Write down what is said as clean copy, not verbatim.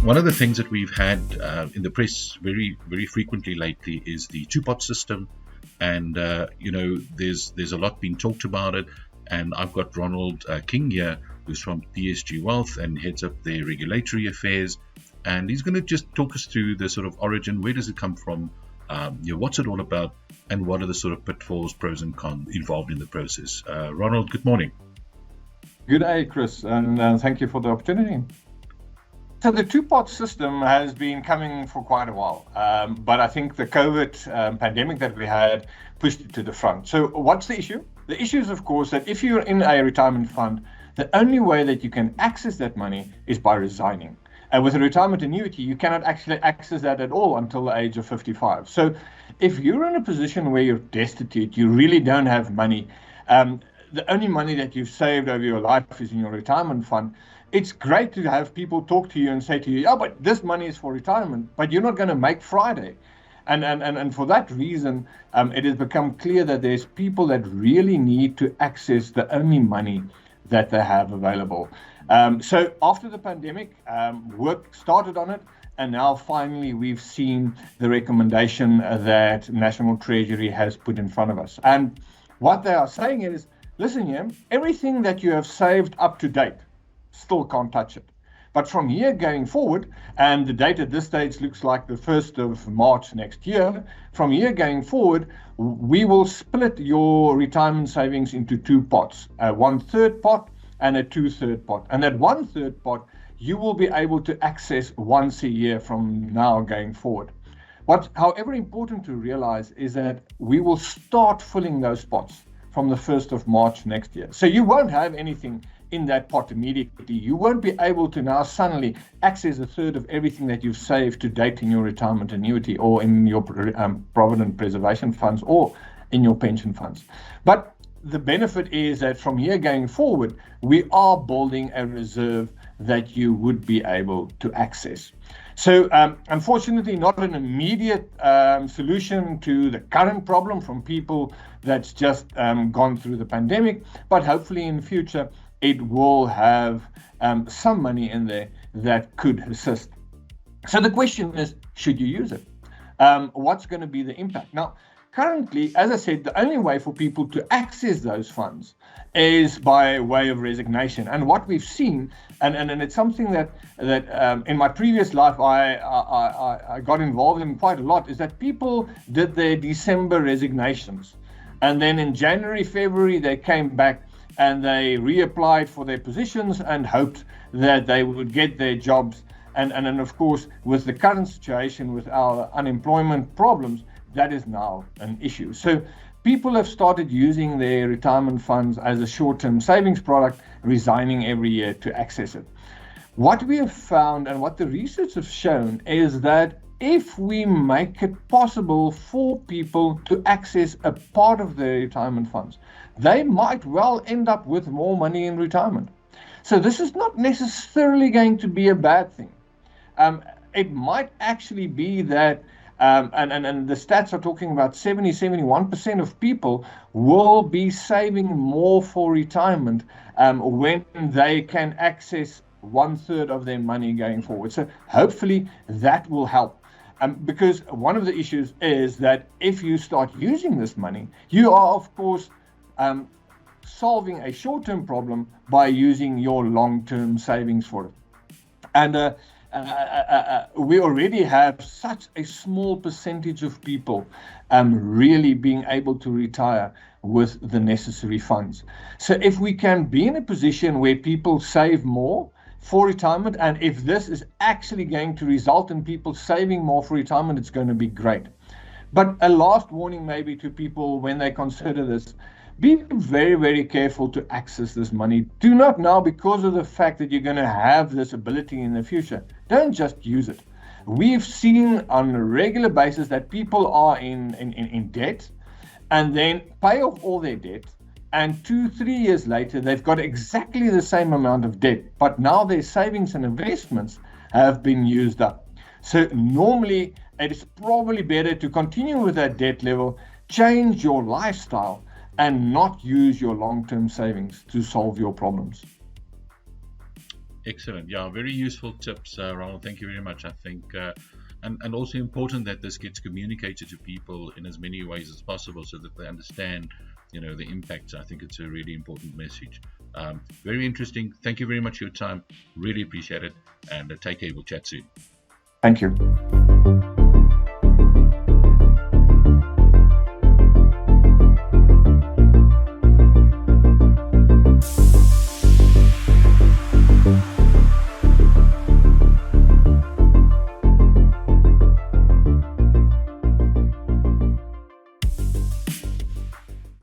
One of the things that we've had in the press very, very frequently lately is the two-pot system, and there's a lot being talked about it. And I've got Ronald King here, who's from PSG Wealth and heads up their regulatory affairs, and he's going to just talk us through the sort of origin. Where does it come from? What's it all about, and what are the sort of pitfalls, pros and cons involved in the process? Ronald, good morning. Good day, Chris, and thank you for the opportunity. So the two-pot system has been coming for quite a while, but I think the COVID pandemic that we had pushed it to the front. So what's the issue? The issue is, of course, that if you're in a retirement fund, the only way that you can access that money is by resigning. And with a retirement annuity, you cannot actually access that at all until the age of 55. So if you're in a position where you're destitute, you really don't have money, the only money that you've saved over your life is in your retirement fund. It's great to have people talk to you and say to you, oh, but this money is for retirement, but you're not going to make Friday. And for that reason, it has become clear that there's people that really need to access the only money that they have available. So after the pandemic, work started on it, and now finally we've seen the recommendation that National Treasury has put in front of us. And what they are saying is, listen here, everything that you have saved up to date, still can't touch it. But from here going forward, and the date at this stage looks like the 1st of March next year, from here going forward, we will split your retirement savings into two pots, a 1/3 pot and a 2/3 pot. And that 1/3 pot, you will be able to access once a year from now going forward. What's, however, important to realize is that we will start filling those pots from the 1st of March next year. So you won't have anything in that pot immediately. You won't be able to now suddenly access a third of everything that you've saved to date in your retirement annuity or in your provident preservation funds or in your pension funds. But the benefit is that from here going forward, we are building a reserve that you would be able to access. So unfortunately, not an immediate solution to the current problem from people that's just gone through the pandemic, but hopefully in the future, it will have some money in there that could assist. So the question is, should you use it? What's going to be the impact? Now, currently, as I said, the only way for people to access those funds is by way of resignation. And what we've seen, and it's something that in my previous life I got involved in quite a lot, is that people did their December resignations. And then in January, February, they came back and they reapplied for their positions and hoped that they would get their jobs. And then, of course, with the current situation, with our unemployment problems, that is now an issue. So people have started using their retirement funds as a short-term savings product, resigning every year to access it. What we have found and what the research has shown is that if we make it possible for people to access a part of their retirement funds, they might well end up with more money in retirement. So this is not necessarily going to be a bad thing. It might actually be that, and the stats are talking about 71% of people will be saving more for retirement when they can access 1/3 of their money going forward. So hopefully that will help. Because one of the issues is that if you start using this money, you are, of course, solving a short-term problem by using your long-term savings for it. And we already have such a small percentage of people really being able to retire with the necessary funds. So if we can be in a position where people save more for retirement, and if this is actually going to result in people saving more for retirement, it's going to be great. But a last warning maybe to people when they consider this, be very, very careful to access this money. Do not now, because of the fact that you're going to have this ability in the future, don't just use it. We've seen on a regular basis that people are in debt and then pay off all their debt. And 2-3 years later, they've got exactly the same amount of debt, but now their savings and investments have been used up. So normally, it is probably better to continue with that debt level, change your lifestyle, and not use your long-term savings to solve your problems. Excellent. Yeah, very useful tips, Ronald. Thank you very much. I think, and also important that this gets communicated to people in as many ways as possible so that they understand, the impact. I think it's a really important message. Very interesting. Thank you very much for your time. Really appreciate it. And take care. We'll chat soon. Thank you.